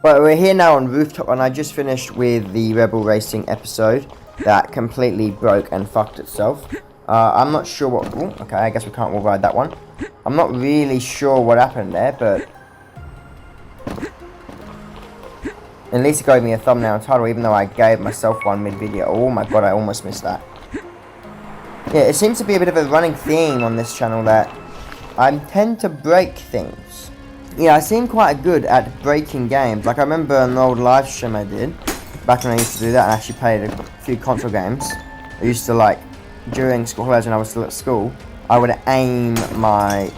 But we're here now on Rooftop, and I just finished with the Rebel Racing episode that completely broke and fucked itself. I'm not sure what... Ooh, okay, I guess we can't all ride that one. I'm not really sure what happened there, but... at least it gave me a thumbnail and title, even though I gave myself one mid-video. Oh my god, I almost missed that. Yeah, it seems to be a bit of a running theme on this channel that I tend to break things. Yeah, I seem quite good at breaking games. Like, I remember an old live stream I did, back when I used to do that and actually played a few console games. I used to, like, during school holidays when I was still at school, I would aim my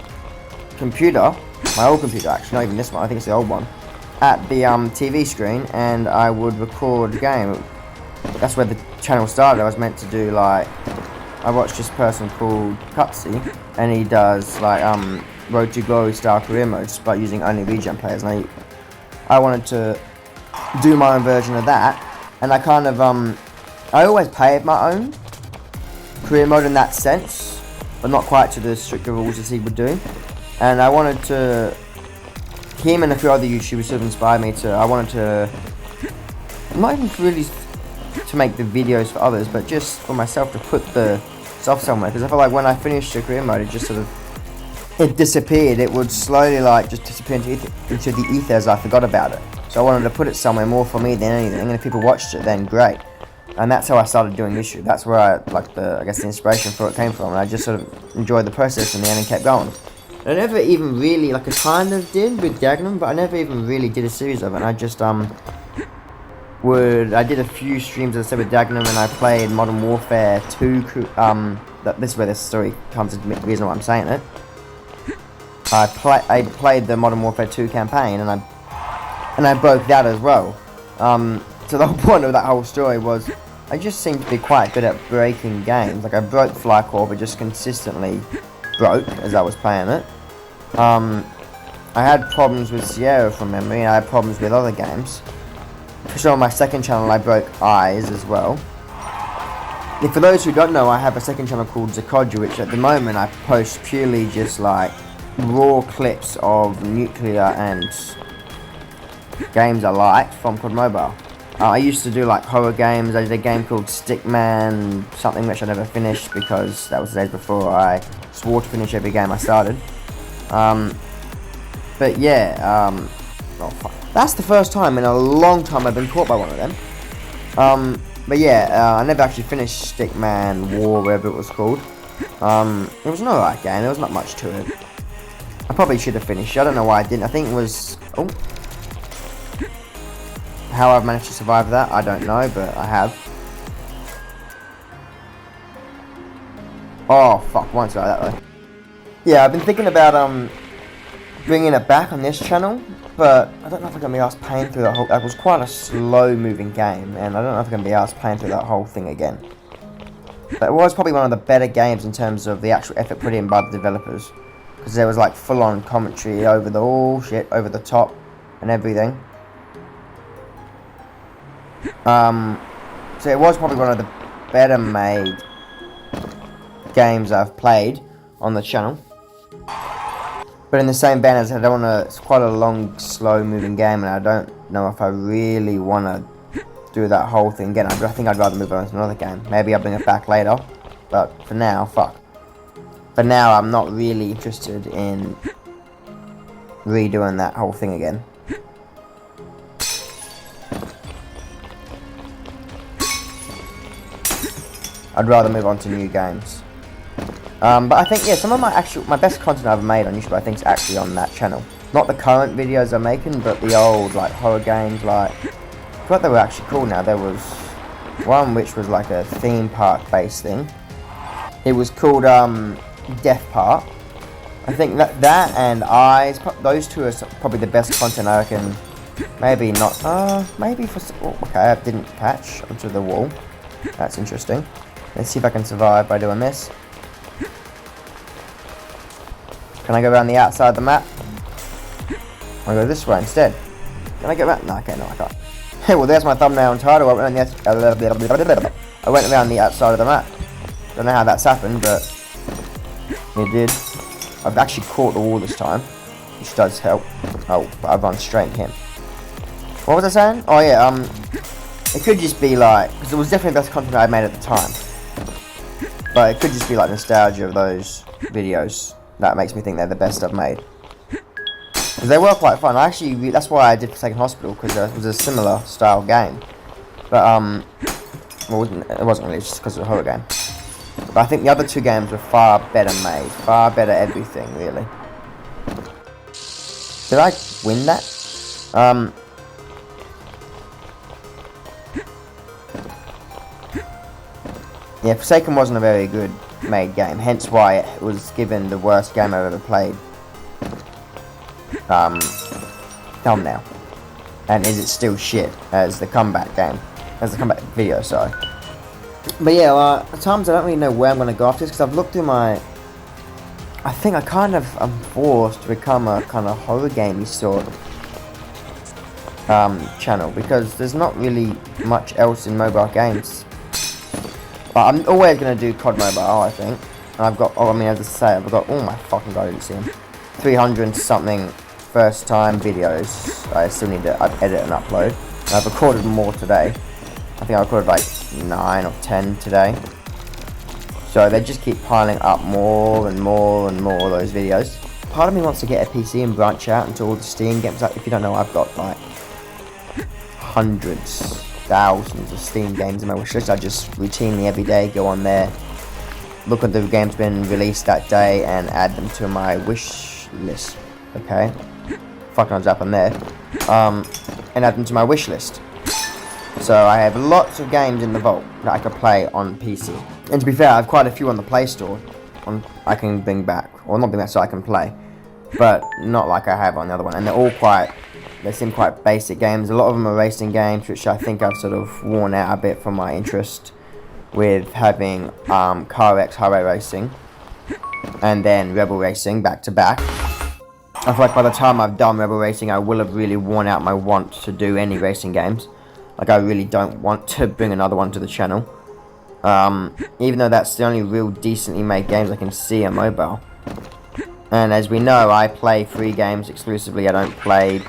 computer, my old computer actually, not even this one, I think it's the old one, at the TV screen, and I would record the game. That's where the channel started. I was meant to do, like, I watched this person called Cutsy, and he does, like, Road to Glory style career mode, just by using only regen players, and I wanted to do my own version of that, and I kind of, I always played my own career mode in that sense, but not quite to the stricter rules as he would do, and I wanted to, him and a few other YouTubers sort of inspired me to, I wanted to, not even really to make the videos for others, but just for myself to put the stuff somewhere, because I felt like when I finished the career mode, it just sort of, it disappeared. It would slowly, like, just disappear into the ether as I forgot about it. So I wanted to put it somewhere more for me than anything, and if people watched it, then great. And that's how I started doing this shoot. That's where I guess the inspiration for it came from, and I just sort of enjoyed the process in the end and kept going. I never even really, like, I kind of did with Dagenham, but I never even really did a series of it, and I just, I did a few streams, as I said, with Dagenham, and I played Modern Warfare 2, this is where this story comes into the reason why I'm saying it. I played the Modern Warfare 2 campaign, and I broke that as well. So the whole point of that whole story was, I just seemed to be quite good at breaking games. Like, I broke Fly Corps, but just consistently broke as I was playing it. I had problems with Sierra from memory, and I had problems with other games. For sure, on my second channel, I broke Eyes as well. And for those who don't know, I have a second channel called Zakodja, which at the moment I post purely just like raw clips of nuclear and games I liked from COD Mobile. I used to do like horror games. I did a game called Stickman, something which I never finished because that was the days before I swore to finish every game I started. But yeah, oh fuck. That's the first time in a long time I've been caught by one of them. But yeah, I never actually finished Stickman War, whatever it was called. It was an alright game, there was not much to it. I probably should have finished it, I don't know why I didn't. I think it was, oh. How I've managed to survive that, I don't know, but I have. Oh fuck, once like that way. Yeah, I've been thinking about bringing it back on this channel, but I don't know if I'm going to be asked playing through that whole... That was quite a slow moving game, and I don't know if I'm going to be asked playing through that whole thing again. But it was probably one of the better games in terms of the actual effort put in by the developers, because there was like full on commentary over the over the top and everything. So it was probably one of the better made games I've played on the channel. But in the same vein as I don't want to, it's quite a long, slow moving game, and I don't know if I really want to do that whole thing again. I think I'd rather move on to another game. Maybe I'll bring it back later, but for now, fuck. For now, I'm not really interested in redoing that whole thing again. I'd rather move on to new games. But I think, yeah, some of my best content I've made on YouTube, I think, is actually on that channel. Not the current videos I'm making, but the old, like, horror games, like, I forgot they were actually cool now. There was one which was like a theme park-based thing. It was called, Death Park. I think that and Eyes, those two are probably the best content I reckon. Maybe not, maybe for, oh, okay, I didn't catch onto the wall. That's interesting. Let's see if I can survive by doing this. Can I go around the outside of the map? I'll go this way instead. Can I get around? No, okay, no, I can't. Well, there's my thumbnail and title. I went around the outside of the map. Don't know how that's happened, but it did. I've actually caught the wall this time, which does help. Oh, but I've run straight at him. What was I saying? Oh yeah, it could just be like, because it was definitely the best content I made at the time. But it could just be like nostalgia of those videos that makes me think they're the best I've made. Because they were quite fun. Actually, that's why I did Forsaken Hospital, because it was a similar style game. But well, it wasn't really, just because it was a horror game. But I think the other 2 games were far better made, far better everything, really. Did I win that? Yeah, Forsaken wasn't a very good made game, hence why it was given the worst game I've ever played thumbnail. And is it still shit as the comeback game, as the comeback video, sorry. But yeah, at times I don't really know where I'm going to go after this, because I've looked through my, I think I'm forced to become a kind of horror gamey sort of channel, because there's not really much else in mobile games. But I'm always going to do COD Mobile, I think. And I've got, oh, I mean, as I say, I've got, oh my fucking god, I didn't see him. 300 and something first time videos I still need to edit and upload. And I've recorded more today. I think I recorded like 9 or 10 today. So they just keep piling up more and more and more of those videos. Part of me wants to get a PC and branch out into all the Steam games. Like, if you don't know, I've got like hundreds, thousands of Steam games in my wishlist. I just routinely every day go on there, look at the games been released that day, and add them to my wish list. Okay, fucking odds up on there, and add them to my wish list. So I have lots of games in the vault that I could play on PC. And to be fair, I have quite a few on the Play Store. I can bring back, or not bring back, so I can play, but not like I have on the other one. And they're all quite. They seem quite basic games. A lot of them are racing games, which I think I've sort of worn out a bit from my interest with having Car X Highway Racing and then Rebel Racing back to back. I feel like by the time I've done Rebel Racing, I will have really worn out my want to do any racing games. Like, I really don't want to bring another one to the channel. Even though that's the only real decently made games I can see on mobile. And as we know, I play free games exclusively. I don't play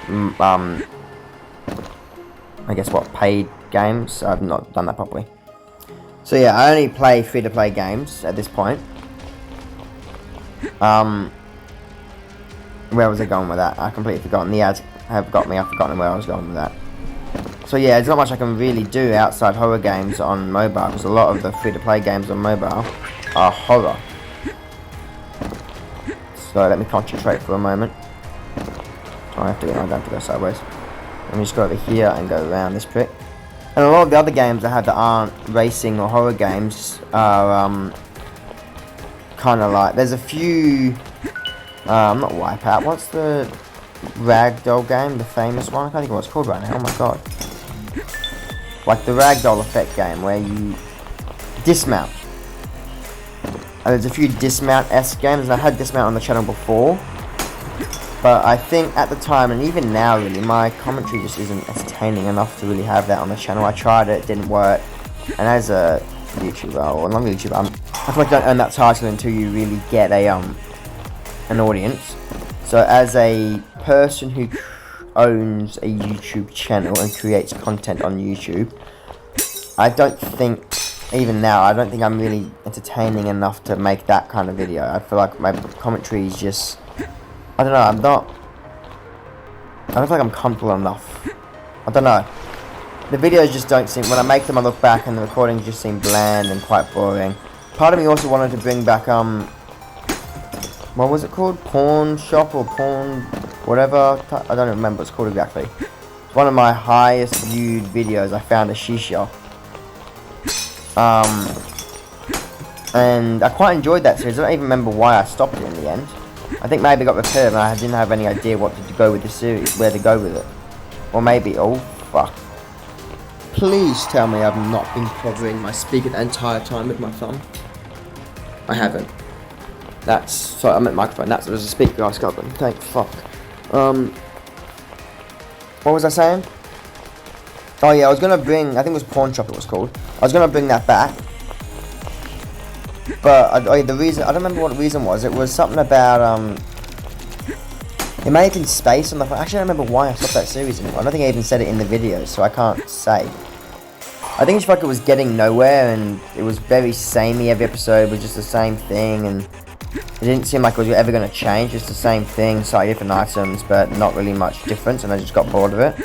I guess what, paid games. I've not done that properly. So yeah, I only play free-to-play games at this point. Where was I going with that? I completely forgotten. The ads have got me. I've forgotten where I was going with that. So yeah, there's not much I can really do outside horror games on mobile, because a lot of the free-to-play games on mobile are horror. So let me concentrate for a moment. I have to go sideways. Let me just go over here and go around this prick. And a lot of the other games I have that aren't racing or horror games are kind of like, there's a few, not Wipeout, what's the ragdoll game, the famous one? I can't think of what it's called right now, oh my god. Like the ragdoll effect game where you dismount. And there's a few dismount-esque games, and I had dismount on the channel before. But I think at the time, and even now really, my commentary just isn't entertaining enough to really have that on the channel. I tried it, it didn't work. And as a YouTuber, or not a YouTuber, I feel like you don't earn that title until you really get a an audience. So as a person who owns a YouTube channel and creates content on YouTube, I don't think, even now, I don't think I'm really entertaining enough to make that kind of video. I feel like my commentary is just, I don't know, I don't feel like I'm comfortable enough. I don't know. The videos just don't seem, when I make them I look back and the recordings just seem bland and quite boring. Part of me also wanted to bring back, what was it called? Porn shop or porn, whatever. I don't remember what it's called exactly. It's one of my highest viewed videos. I found a shisha. And I quite enjoyed that series. I don't even remember why I stopped it in the end. I think maybe it got repetitive and I didn't have any idea what to go with the series, where to go with it. Or maybe, oh fuck. Please tell me I've not been covering my speaker the entire time with my thumb. I haven't. That's, sorry, I meant microphone. That was a speaker I was covering. Thank fuck. What was I saying? Oh yeah, I was gonna bring, I think it was Pawn Shop it was called. I was gonna bring that back. But the reason, I don't remember what the reason was. It was something about It may have been space on the... Actually, I don't remember why I stopped that series anymore. I don't think I even said it in the video, so I can't say. I think it's like it was getting nowhere, and it was very samey. Every episode was just the same thing, and it didn't seem like it was ever going to change. Just the same thing, slightly different items, but not really much difference, and I just got bored of it.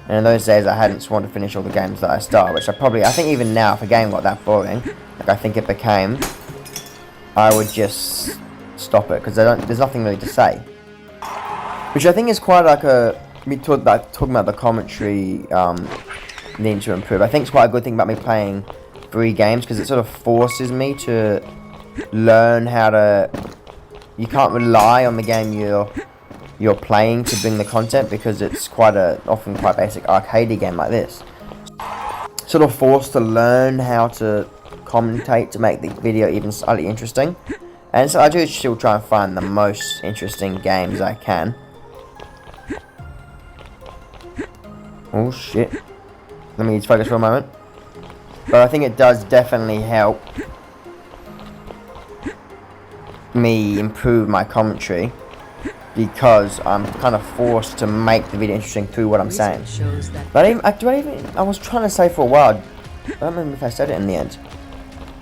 And in those days, I hadn't sworn to finish all the games that I started, which I think even now, if a game got that boring, like I think it became, I would just stop it, because there's nothing really to say. Which I think is quite like talking about the commentary, needing to improve. I think it's quite a good thing about me playing free games, because it sort of forces me to learn how to... You can't rely on the game you're playing to bring the content, because it's often quite basic arcadey game like this. Sort of forced to learn how to commentate to make the video even slightly interesting. And so I do still try and find the most interesting games I can. Oh shit. Let me just focus for a moment. But I think it does definitely help me improve my commentary, because I'm kind of forced to make the video interesting through what I'm saying. But I was trying to say for a while, I don't remember if I said it in the end.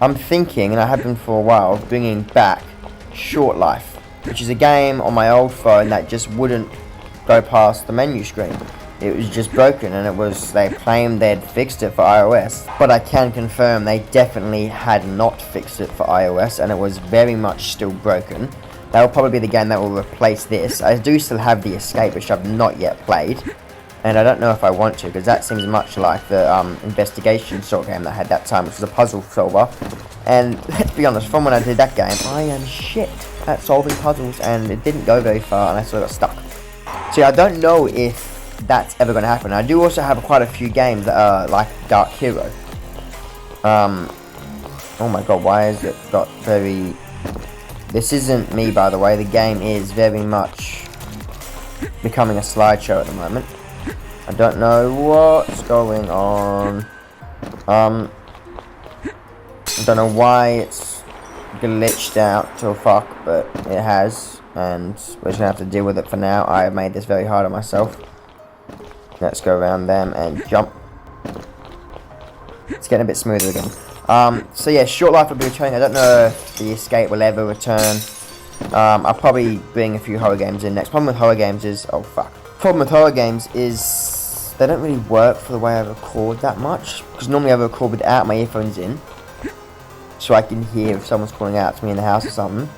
I'm thinking, and I have been for a while, of bringing back Short Life, which is a game on my old phone that just wouldn't go past the menu screen. It was just broken, and they claimed they'd fixed it for iOS, but I can confirm they definitely had not fixed it for iOS, and it was very much still broken. That will probably be the game that will replace this. I do still have the Escape, which I've not yet played, and I don't know if I want to, because that seems much like the investigation sort of game that I had that time, which was a puzzle solver. And let's be honest, from when I did that game, I am shit at solving puzzles, and it didn't go very far, and I sort of got stuck. So yeah, I don't know if that's ever going to happen. I do also have quite a few games that are like Dark Hero. Oh my god, why has it got very... This isn't me, by the way. The game is very much becoming a slideshow at the moment. I don't know what's going on. I don't know why it's glitched out till fuck, but it has, and we're just gonna have to deal with it for now. I have made this very hard on myself. Let's go around them and jump. It's getting a bit smoother again. So yeah, Short Life will be returning. I don't know if the Escape will ever return. I'll probably bring a few horror games in next. Problem with horror games is... Oh, fuck. Problem with horror games is... They don't really work for the way I record that much. Because normally I record without my earphones in. So I can hear if someone's calling out to me in the house or something.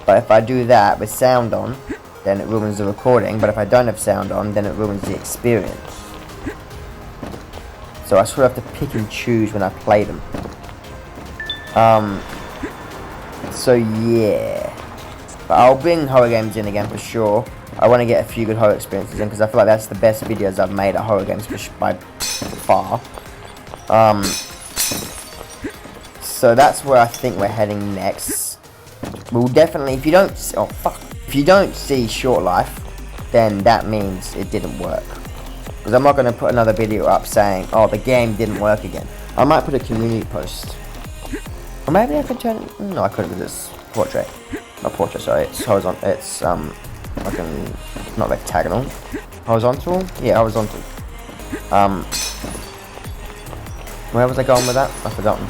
But if I do that with sound on, then it ruins the recording. But if I don't have sound on, then it ruins the experience. So I sort of have to pick and choose when I play them. So yeah. But I'll bring horror games in again for sure. I want to get a few good horror experiences in, because I feel like that's the best videos I've made at horror games by far. So that's where I think we're heading next. We'll definitely, if you don't see Short Life, then that means it didn't work. Because I'm not going to put another video up saying, oh, the game didn't work again. I might put a community post. Or maybe I could turn it... No, I couldn't, because it's portrait. Not portrait, sorry. It's horizontal. It's, fucking... Not rectagonal. Horizontal? Yeah, horizontal. Where was I going with that? I've forgotten.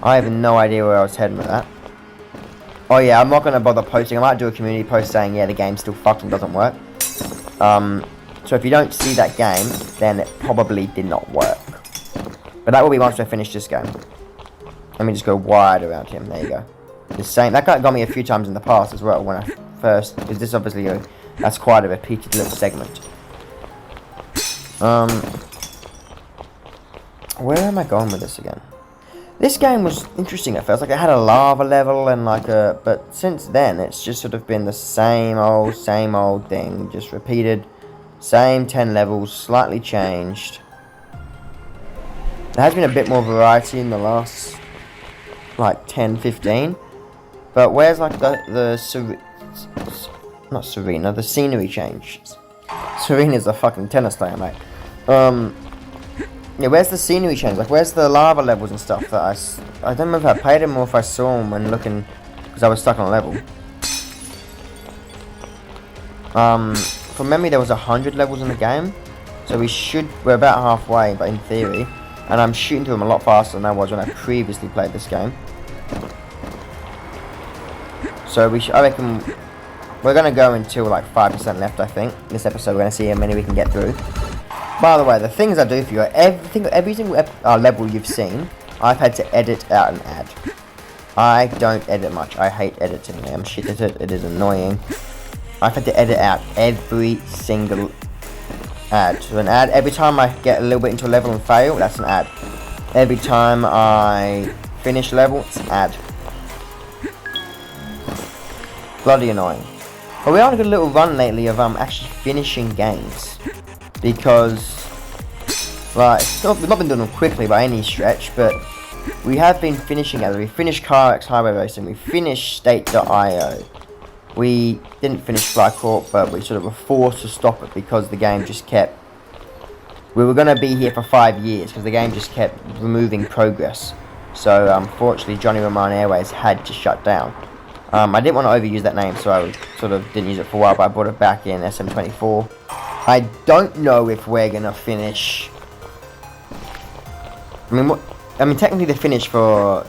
I have no idea where I was heading with that. Oh yeah, I'm not going to bother posting. I might do a community post saying, yeah, the game still fucking doesn't work. So if you don't see that game, then it probably did not work. But that will be once I finish this game. Let me just go wide around him. There you go. The same. That got me a few times in the past as well when I first... Because this obviously... that's quite a repeated little segment. Where am I going with this again? This game was interesting at first. Like, it had a lava level and like a... But since then, it's just sort of been the same old thing. Just repeated. Same 10 levels, slightly changed. There has been a bit more variety in the last, like, 10, 15. But where's, like, the scenery change? Serena's a fucking tennis player, mate. Yeah, where's the scenery change? Like, where's the lava levels and stuff that I don't remember if I played them or if I saw them when looking, because I was stuck on a level. From memory there was 100 levels in the game, so we're about halfway, but in theory, and I'm shooting through them a lot faster than I was when I previously played this game. So I reckon we're gonna go until like 5% left. I think this episode we're gonna see how many we can get through. By the way, the things I do for you, every single level you've seen, I've had to edit out an ad. I don't edit much. I hate editing. I'm shit at it. It is annoying. I've had to edit out every single ad. So an ad, every time I get a little bit into a level and fail, that's an ad. Every time I finish a level, it's an ad. Bloody annoying. But we are on a good little run lately of actually finishing games. Because, like, we've not been doing them quickly by any stretch, but we have been finishing it. We finished CarX Highway Racing, we finished State.io. We didn't finish Fly Corp, but we sort of were forced to stop it because the game just kept... We were going to be here for 5 years because the game just kept removing progress. So, unfortunately, Johnny Roman Airways had to shut down. I didn't want to overuse that name, so I sort of didn't use it for a while, but I brought it back in SM24. I don't know if we're going to finish... I mean, technically the finish for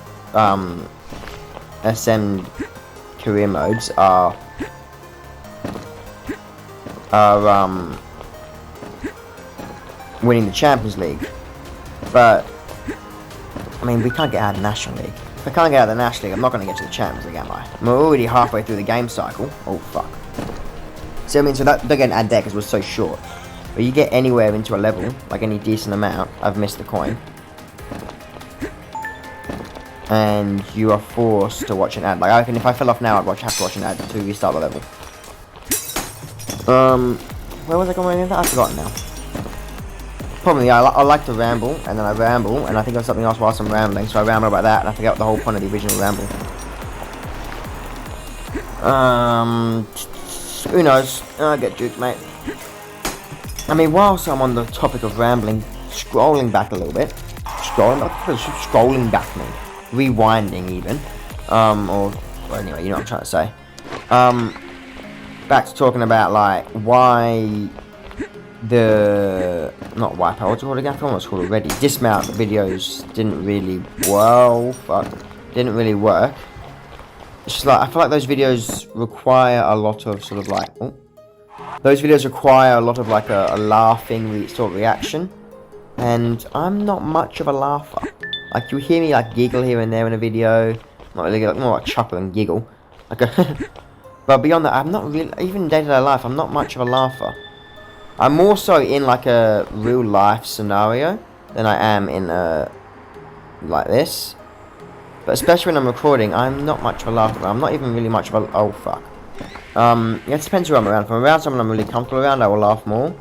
SM career modes are winning the Champions League, but I mean we can't get out of the National League. If I can't get out of the National League, I'm not going to get to the Champions League, am I? We're already halfway through the game cycle. Oh fuck. So I mean, so that don't get an ad there because we're so short. But you get anywhere into a level, like any decent amount. I've missed the coin. And you are forced to watch an ad. Like, I reckon if I fell off now, I'd have to watch an ad to restart the level. Where was I going with that? I've forgotten now. Probably, I like to ramble, and then I ramble, and I think of something else whilst I'm rambling, so I ramble about that, and I forget the whole point of the original ramble. Who knows? I get juked, mate. I mean, whilst I'm on the topic of rambling, scrolling back a little bit. Scrolling back, mate. Rewinding even, or well, anyway, you know what I'm trying to say. Back to talking about like why the not wipeout, what's it called again? I forgot what it's called already. Dismount videos didn't really didn't really work. It's just like I feel like those videos require a lot of sort of like those videos require a lot of like a laughing sort of reaction, and I'm not much of a laugher. Like, you hear me, like, giggle here and there in a video. Not really, like, more like chuckle and giggle. Like but beyond that, I'm not really, even in day-to-day life, I'm not much of a laugher. I'm more so in, like, a real-life scenario than I am in, like this. But especially when I'm recording, I'm not much of a laugher. I'm not even really much of a, oh, fuck. It depends who I'm around. If I'm around someone I'm really comfortable around, I will laugh more.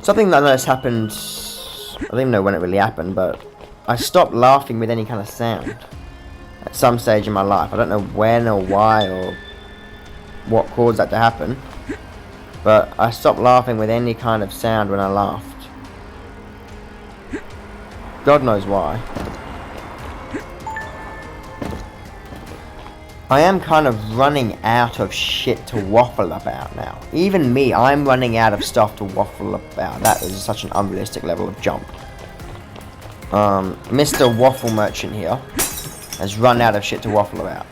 Something that I noticed happened, I don't even know when it really happened, but I stopped laughing with any kind of sound at some stage in my life. I don't know when or why or what caused that to happen, but I stopped laughing with any kind of sound when I laughed. God knows why. I am kind of running out of shit to waffle about now. Even me, I'm running out of stuff to waffle about. That is such an unrealistic level of jump. Mr. Waffle Merchant here has run out of shit to waffle about.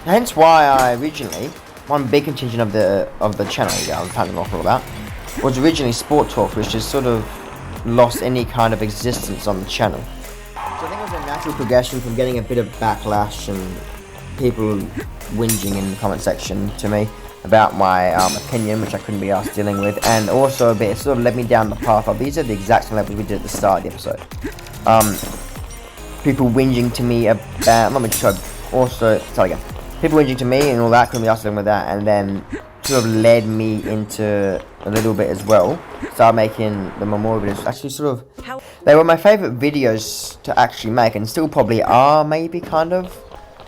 Hence why I originally, one big contingent of the channel I was planning to waffle about was originally Sport Talk, which has sort of lost any kind of existence on the channel. So I think it was a natural progression from getting a bit of backlash and people whinging in the comment section to me about my opinion, which I couldn't be asked dealing with, and also a bit, it sort of led me down the path of these are the exact same levels we did at the start of the episode. People whinging to me about, people whinging to me and all that, couldn't be asked dealing with that, and then sort of led me into a little bit as well. Started making the memorial videos, actually sort of, they were my favourite videos to actually make, and still probably are, maybe, kind of.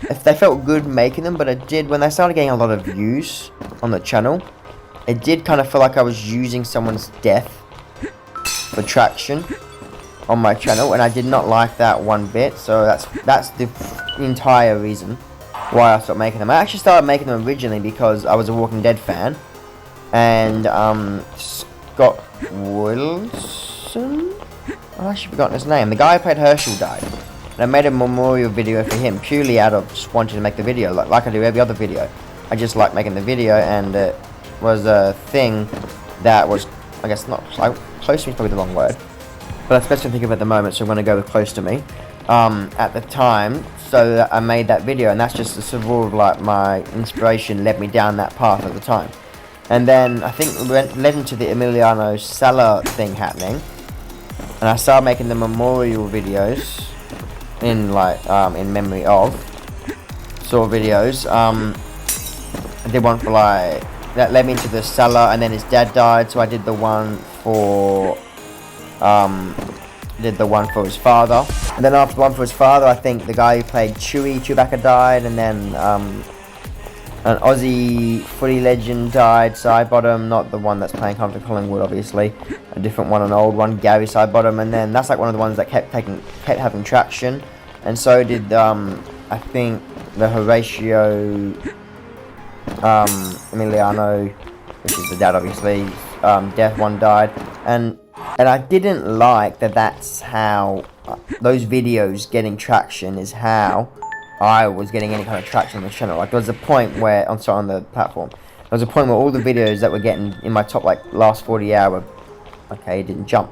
If they felt good making them, but it did, when they started getting a lot of views on the channel, it did kind of feel like I was using someone's death for traction on my channel, and I did not like that one bit, so that's the entire reason why I stopped making them. I actually started making them originally because I was a Walking Dead fan, and Scott Wilson, I've actually forgotten his name, the guy who played Herschel died, and I made a memorial video for him purely out of just wanting to make the video, like I do every other video. I just like making the video, and it was a thing that was, I guess, not close to me is probably the wrong word, but that's best to think of at the moment, so I'm going to go with close to me at the time, so that I made that video, and that's just the sort of like my inspiration led me down that path at the time. And then I think it led into the Emiliano Sala thing happening, and I started making the memorial videos in like in memory of sort of videos. I did one for like that led me into the Sala, and then his dad died, so I did the one for his father. And then after the one for his father, I think the guy who played Chewbacca died, and then an Aussie footy legend died, Sidebottom, not the one that's playing Hunter Collingwood, obviously, a different one, an old one, Gary Sidebottom, and then that's like one of the ones that kept having traction, and so did I think the Horatio Emiliano, which is the dad, obviously, death one died, and I didn't like that. That's how those videos getting traction is how I was getting any kind of traction on the channel. Like, there was a point where, on the platform, there was a point where all the videos that were getting in my top, like, last 40 hour, okay, it didn't jump.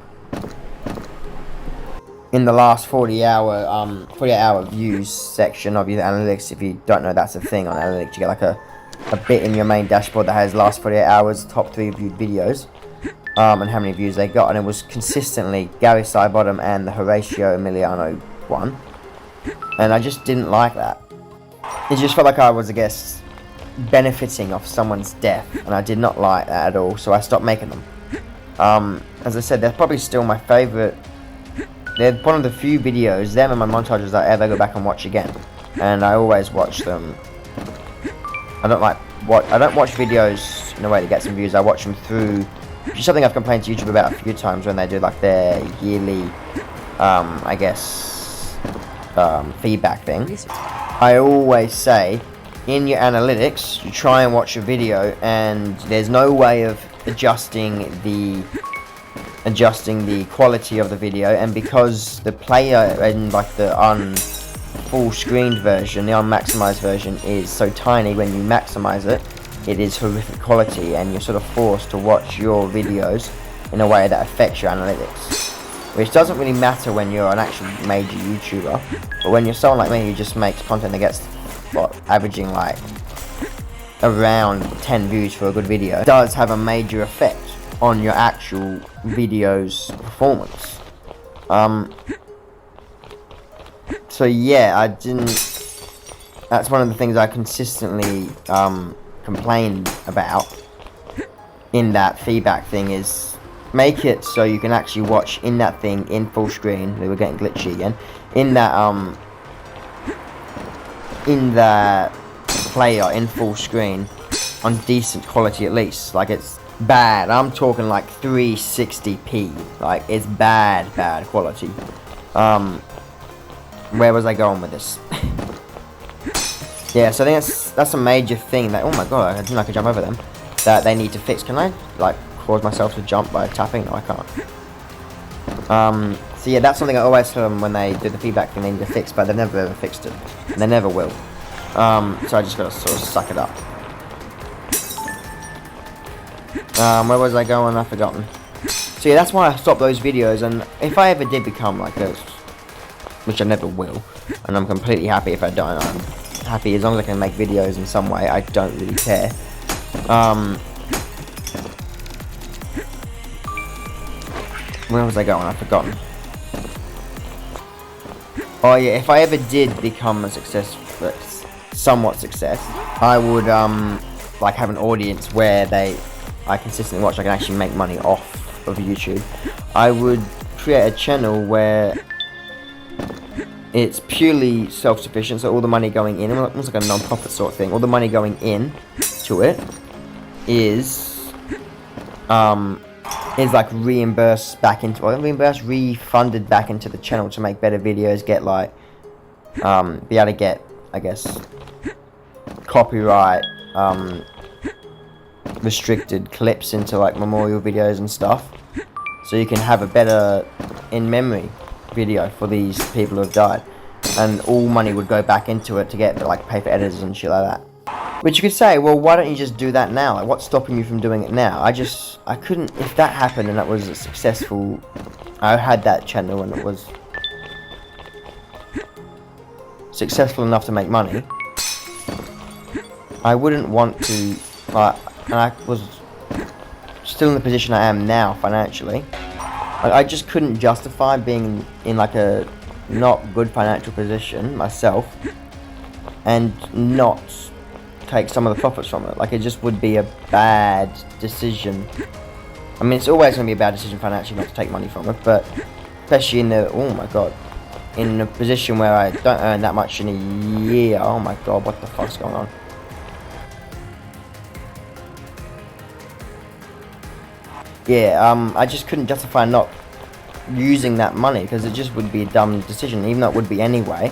In the last 48 hour views section of your analytics, if you don't know, that's a thing on analytics. You get like a bit in your main dashboard that has last 48 hours, top 3 viewed videos, and how many views they got, and it was consistently Gary Sidebottom and the Horatio Emiliano one. And I just didn't like that. It just felt like I was, I guess, benefiting off someone's death, and I did not like that at all, so I stopped making them. As I said, they're probably still my favourite. They're one of the few videos, them and my montages, that I ever go back and watch again. And I always watch them. I don't watch videos in a way to get some views. I watch them through, which is something I've complained to YouTube about a few times when they do like their yearly, I guess, feedback thing. I always say, in your analytics, you try and watch a video, and there's no way of adjusting the quality of the video, and because the player in like the full screened version, the unmaximized version, is so tiny, when you maximize it, it is horrific quality, and you're sort of forced to watch your videos in a way that affects your analytics. Which doesn't really matter when you're an actual major YouTuber, but when you're someone like me who just makes content that gets, averaging like around 10 views for a good video, it does have a major effect on your actual video's performance. So yeah, that's one of the things I consistently complained about in that feedback thing, is make it so you can actually watch in that thing in full screen. They were getting glitchy again. In that player in full screen on decent quality at least. Like, it's bad. I'm talking like 360p. Like, it's bad quality. Where was I going with this? Yeah, so I think that's a major thing that, oh my god, I didn't know I could jump over them, that they need to fix. Can I, like, cause myself to jump by tapping? No, I can't. So yeah, that's something I always tell them when they do the feedback thing they need to fix, but they've never ever fixed it. And they never will. So I just gotta sort of suck it up. Where was I going? I've forgotten. So yeah, that's why I stopped those videos, and if I ever did become like this, which I never will, and I'm completely happy if I don't, I'm happy as long as I can make videos in some way, I don't really care. Where was I going? I've forgotten. Oh yeah, if I ever did become a somewhat success, I would like have an audience where I consistently watch. I can actually make money off of YouTube. I would create a channel where it's purely self-sufficient, so all the money going in, almost like a non-profit sort of thing, all the money going in to it is like refunded back into the channel to make better videos, get like be able to get, I guess, copyright restricted clips into like memorial videos and stuff, so you can have a better in memory video for these people who have died, and all money would go back into it to get like pay for editors and shit like that. Which you could say, well, why don't you just do that now? Like, what's stopping you from doing it now? I couldn't. If that happened and that was a successful, I had that channel and it was successful enough to make money, I wouldn't want to, and I was still in the position I am now financially. Like, I just couldn't justify being in like a not good financial position myself and not take some of the profits from it. Like, it just would be a bad decision. I mean, it's always going to be a bad decision financially not to take money from it, but especially in the, oh my god, in a position where I don't earn that much in a year. Oh my god, what the fuck's going on? Yeah, I just couldn't justify not using that money, because it just would be a dumb decision, even though it would be anyway.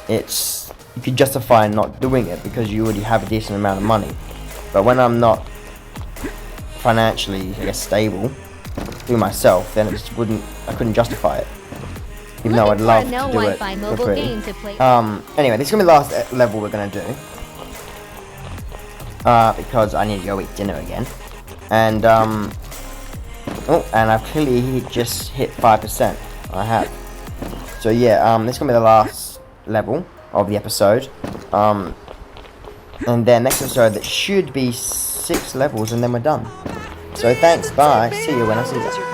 You could justify not doing it because you already have a decent amount of money. But when I'm not financially, I guess, stable through myself, then I couldn't justify it. Even though I'd love to do it for free. Anyway, this is going to be the last level we're going to do. Because I need to go eat dinner again. And, and I've clearly just hit 5%. I have. So yeah, this is going to be the last level of the episode. And then next episode, that should be 6 levels and then we're done. So thanks, bye. See you when I see you.